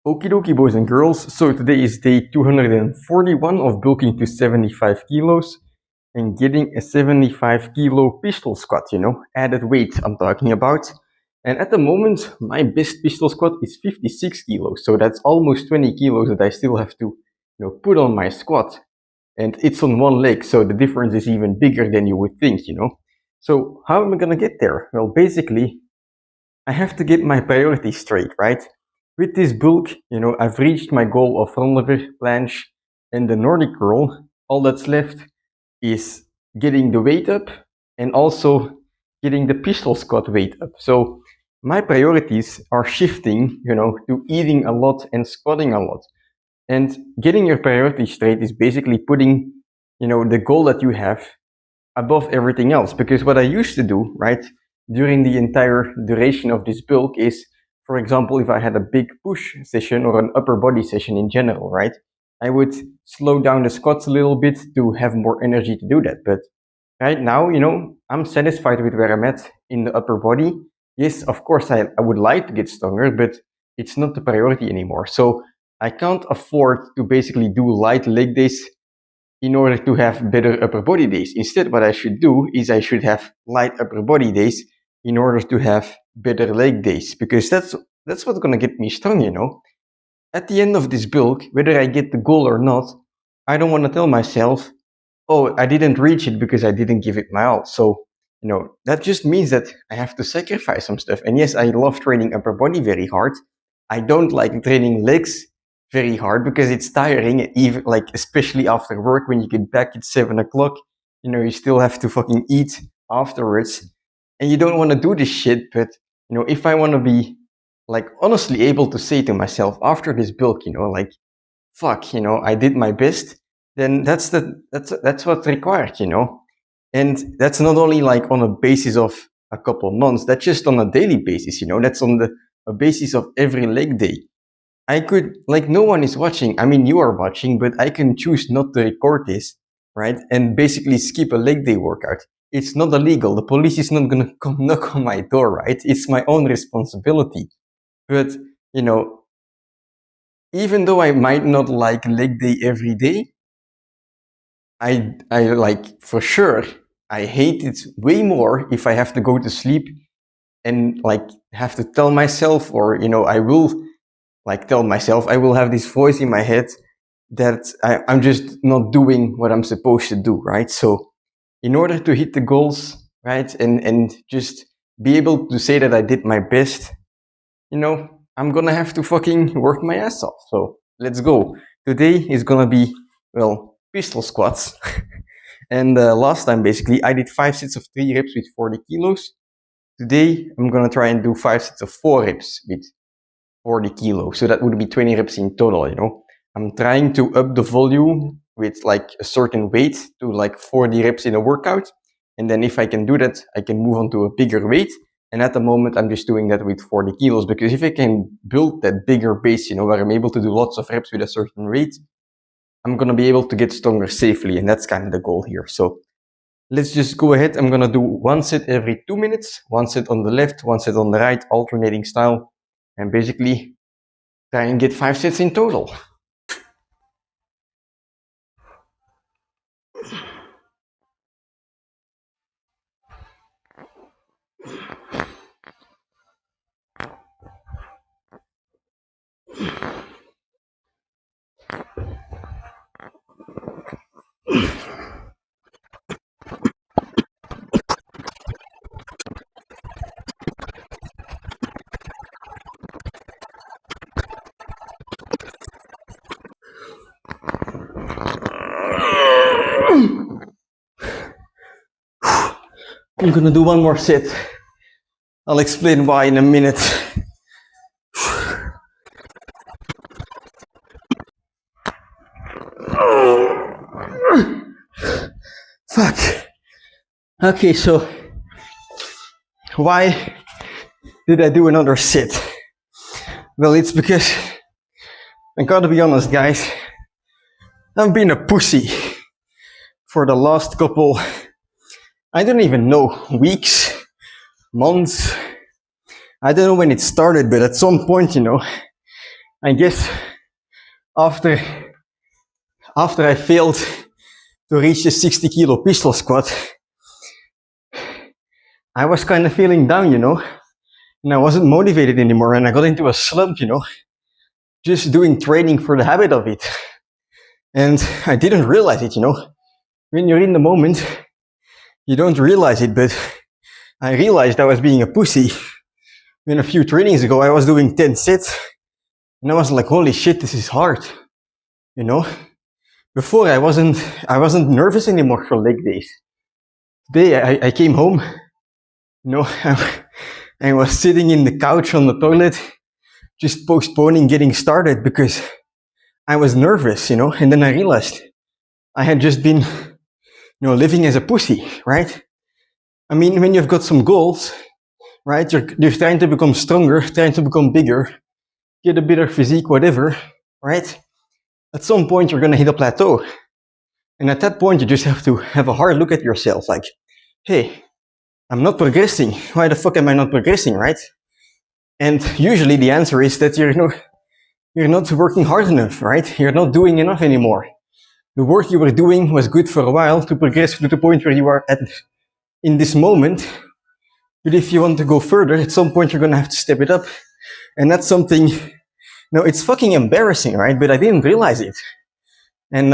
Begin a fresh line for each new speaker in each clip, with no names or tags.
Okie dokie boys and girls, so today is day 241 of bulking to 75 kilos and getting a 75 kilo pistol squat, added weight I'm talking about. And at the moment, my best pistol squat is 56 kilos, so that's almost 20 kilos that I still have to put on my squat. And it's on one leg, so the difference is even bigger than you would think, So how am I gonna get there? Well, basically, I have to get my priorities straight, right? With this bulk, I've reached my goal of front lever, planche, and the Nordic curl. All that's left is getting the weight up and also getting the pistol squat weight up. So my priorities are shifting, to eating a lot and squatting a lot. And getting your priorities straight is basically putting, the goal that you have above everything else. Because what I used to do, right, during the entire duration of this bulk is, for example, if I had a big push session or an upper body session in general, right, I would slow down the squats a little bit to have more energy to do that. But right now, I'm satisfied with where I'm at in the upper body. Yes, of course, I would like to get stronger, but it's not the priority anymore. So I can't afford to basically do light leg days in order to have better upper body days. Instead, what I should do is I should have light upper body days in order to have better leg days, because that's what's gonna get me strong, At the end of this bulk, whether I get the goal or not, I don't want to tell myself, oh, I didn't reach it because I didn't give it my all. So, that just means that I have to sacrifice some stuff. And yes, I love training upper body very hard. I don't like training legs very hard because it's tiring, even especially after work when you get back at 7 o'clock, you still have to fucking eat afterwards and you don't want to do this shit. But, if I want to be honestly able to say to myself after this bulk, fuck, I did my best, then that's what's required, and that's not only on a basis of a couple months, that's just on a daily basis, that's on a basis of every leg day. I could, no one is watching. I mean, you are watching, but I can choose not to record this, right? And basically skip a leg day workout. It's not illegal. The police is not gonna come knock on my door, right? It's my own responsibility. But, even though I might not like leg day every day, I for sure, I hate it way more if I have to go to sleep and have to tell myself, or, I will tell myself, I will have this voice in my head that I'm just not doing what I'm supposed to do, right? So in order to hit the goals, right, and just be able to say that I did my best, I'm gonna have to fucking work my ass off. So let's go. Today is gonna be, well, pistol squats. And last time, basically, I did 5 sets of 3 reps with 40 kilos. Today, I'm gonna try and do 5 sets of 4 reps with 40 kilos. So that would be 20 reps in total, I'm trying to up the volume with a certain weight to 40 reps in a workout. And then if I can do that, I can move on to a bigger weight. And at the moment, I'm just doing that with 40 kilos, because if I can build that bigger base, where I'm able to do lots of reps with a certain weight, I'm going to be able to get stronger safely. And that's kind of the goal here. So let's just go ahead. I'm going to do 1 set every 2 minutes, 1 set on the left, 1 set on the right, alternating style. And basically try and get 5 sets in total. I'm gonna do 1 more set. I'll explain why in a minute. Fuck. Okay, so why did I do another set? Well, it's because I gotta be honest, guys. I've been a pussy for the last couple, I don't even know, weeks, months. I don't know when it started, but at some point, I guess after I failed to reach the 60 kilo pistol squat, I was kind of feeling down, you know, and I wasn't motivated anymore, and I got into a slump, you know, just doing training for the habit of it. And I didn't realize it, you know. When you're in the moment, you don't realize it, but I realized I was being a pussy. When a few trainings ago, I was doing 10 sets, and I was like, holy shit, this is hard, you know. Before, I wasn't nervous anymore for leg days. Today, I came home, you know, I was sitting in the couch on the toilet, just postponing getting started because I was nervous, you know, and then I realized I had just been, you know, living as a pussy, right? I mean, when you've got some goals, right, you're trying to become stronger, trying to become bigger, get a better physique, whatever, right? At some point, you're gonna hit a plateau. And at that point, you just have to have a hard look at yourself, like, hey, I'm not progressing. Why the fuck am I not progressing, right? And usually the answer is that you're not working hard enough, right? You're not doing enough anymore. The work you were doing was good for a while to progress to the point where you are at in this moment. But if you want to go further, at some point you're gonna have to step it up. And that's something, you know, it's fucking embarrassing, right? But I didn't realize it. And,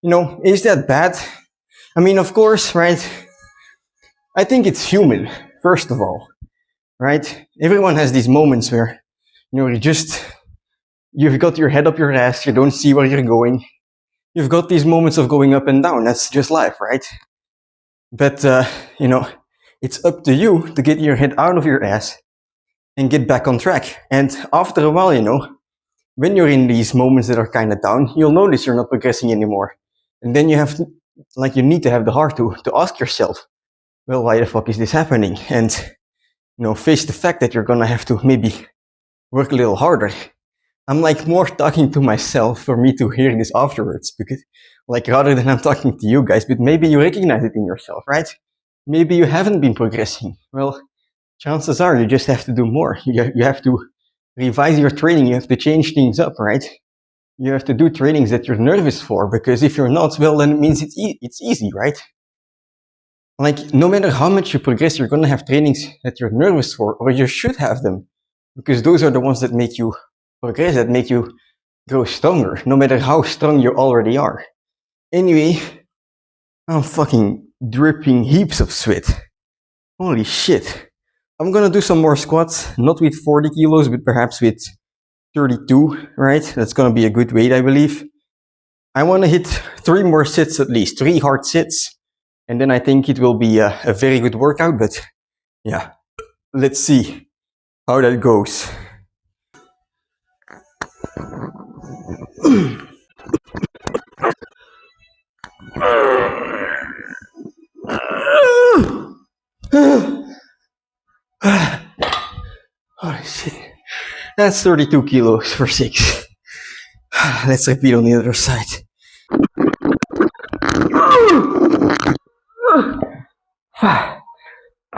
you know, is that bad? I mean, of course, right? I think it's human, first of all, right? Everyone has these moments where, you know, you've got your head up your ass, you don't see where you're going. You've got these moments of going up and down. That's just life, right? But, you know, it's up to you to get your head out of your ass and get back on track. And after a while, you know, when you're in these moments that are kind of down, you'll notice you're not progressing anymore. And then you have to, like, you need to have the heart to ask yourself, well, why the fuck is this happening? And, you know, face the fact that you're gonna have to maybe work a little harder. I'm like more talking to myself for me to hear this afterwards, because, like, rather than I'm talking to you guys, but maybe you recognize it in yourself, right? Maybe you haven't been progressing. Well, chances are you just have to do more. You have to revise your training. You have to change things up, right? You have to do trainings that you're nervous for, because if you're not, well, then it means it's easy, right? Like, no matter how much you progress, you're gonna have trainings that you're nervous for, or you should have them, because those are the ones that make you progress, that make you grow stronger, no matter how strong you already are. Anyway, I'm fucking dripping heaps of sweat. Holy shit. I'm gonna do some more squats, not with 40 kilos, but perhaps with 32, right? That's gonna be a good weight, I believe. I wanna hit 3 more sets at least, 3 hard sets, and then I think it will be a very good workout, but yeah, let's see how that goes. Holy shit. That's 32 kilos for 6. Let's repeat on the other side.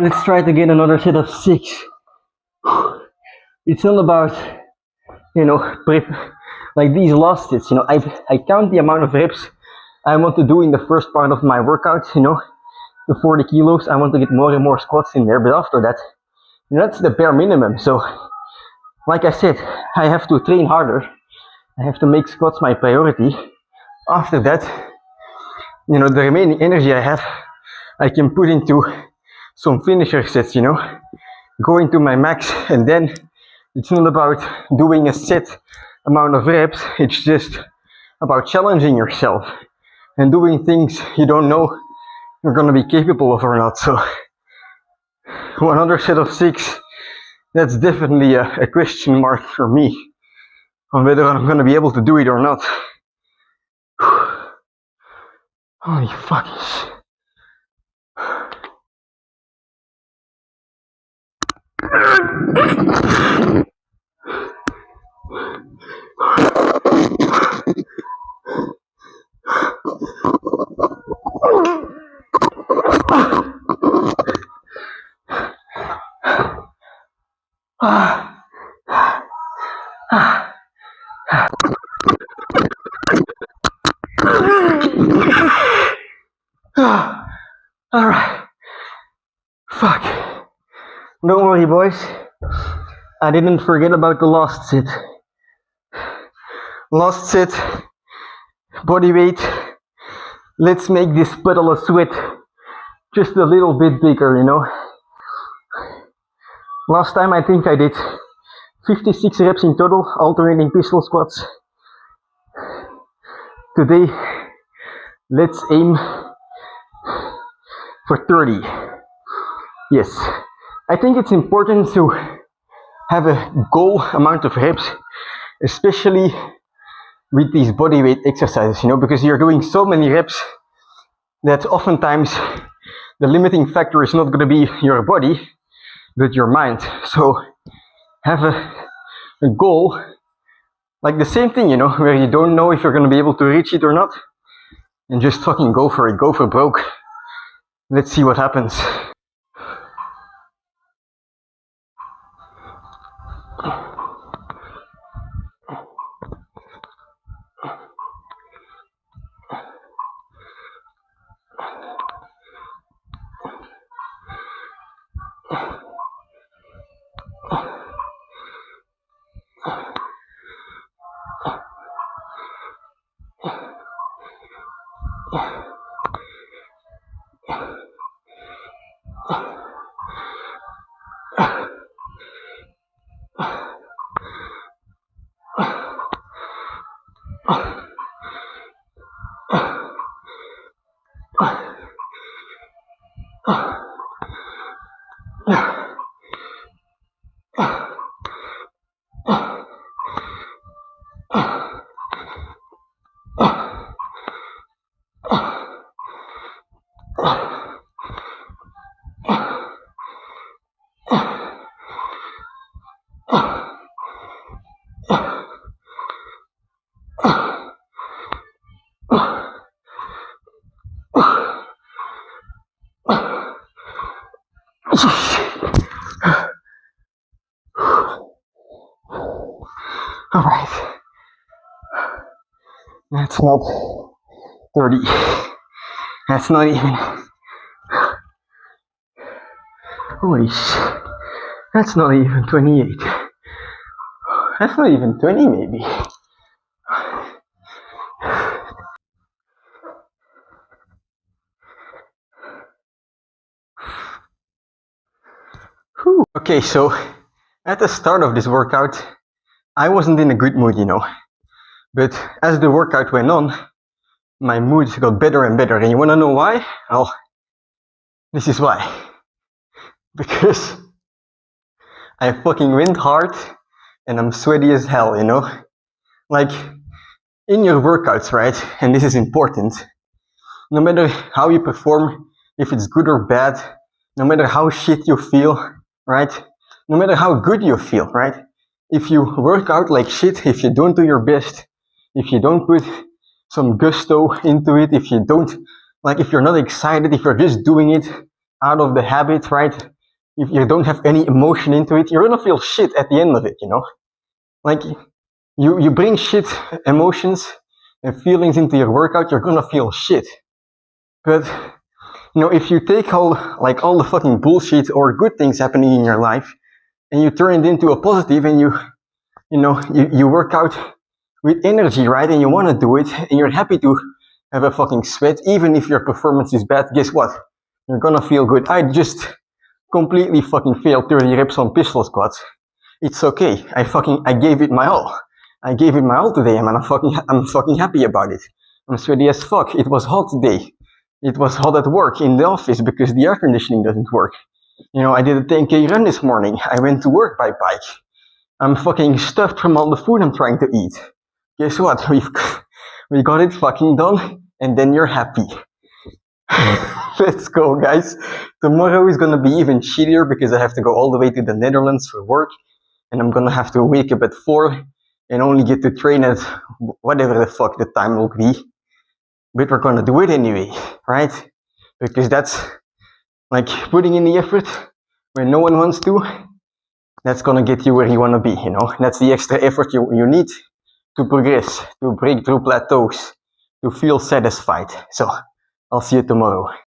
Let's try to get another set of 6. It's all about, you know, like these last sets, you know, I count the amount of reps I want to do in the first part of my workout, you know, the 40 kilos. I want to get more and more squats in there, but after that, you know, that's the bare minimum. So, like I said, I have to train harder. I have to make squats my priority. After that, you know, the remaining energy I have, I can put into some finisher sets, you know, going to my max. And then it's not about doing a set amount of reps, it's just about challenging yourself and doing things you don't know you're gonna be capable of or not. So 100 set of 6, that's definitely a question mark for me on whether I'm gonna be able to do it or not. Holy fucking shit. Don't worry, boys. I didn't forget about the last sit. Last sit, body weight. Let's make this puddle of sweat just a little bit bigger, you know. Last time I think I did 56 reps in total, alternating pistol squats. Today, let's aim for 30. Yes, I think it's important to have a goal amount of reps, especially with these bodyweight exercises, you know, because you're doing so many reps that oftentimes the limiting factor is not going to be your body, but your mind. So have a goal, like the same thing, you know, where you don't know if you're going to be able to reach it or not, and just fucking go for it, go for broke. Let's see what happens. All right, that's not 30. That's not even. Holy shit. That's not even 28. That's not even 20 maybe. Whew. Okay, so at the start of this workout, I wasn't in a good mood, you know. But as the workout went on, my mood got better and better. And you wanna know why? Well, this is why. Because I fucking went hard and I'm sweaty as hell, you know? Like, in your workouts, right? And this is important. No matter how you perform, if it's good or bad, no matter how shit you feel, right? No matter how good you feel, right? If you work out like shit, if you don't do your best, if you don't put some gusto into it, if you don't, like, if you're not excited, if you're just doing it out of the habit, right? If you don't have any emotion into it, you're gonna feel shit at the end of it, you know? Like, you bring shit, emotions, and feelings into your workout, you're gonna feel shit. But, you know, if you take all the fucking bullshit or good things happening in your life, and you turn it into a positive, and you work out with energy, right? And you want to do it, and you're happy to have a fucking sweat, even if your performance is bad. Guess what? You're gonna feel good. I just completely fucking failed 30 reps on pistol squats. It's okay. I gave it my all. I gave it my all today, and I'm fucking happy about it. I'm sweaty as fuck. It was hot today. It was hot at work in the office because the air conditioning doesn't work. You know, I did a 10K run this morning. I went to work by bike. I'm fucking stuffed from all the food I'm trying to eat. Guess what? We got it fucking done, and then you're happy. Let's go, guys. Tomorrow is gonna be even shittier because I have to go all the way to the Netherlands for work, and I'm gonna have to wake up at 4 and only get to train at whatever the fuck the time will be. But we're gonna do it anyway, right? Because that's like putting in the effort when no one wants to. That's gonna get you where you wanna be, you know? That's the extra effort you need to progress, to break through plateaus, to feel satisfied. So, I'll see you tomorrow.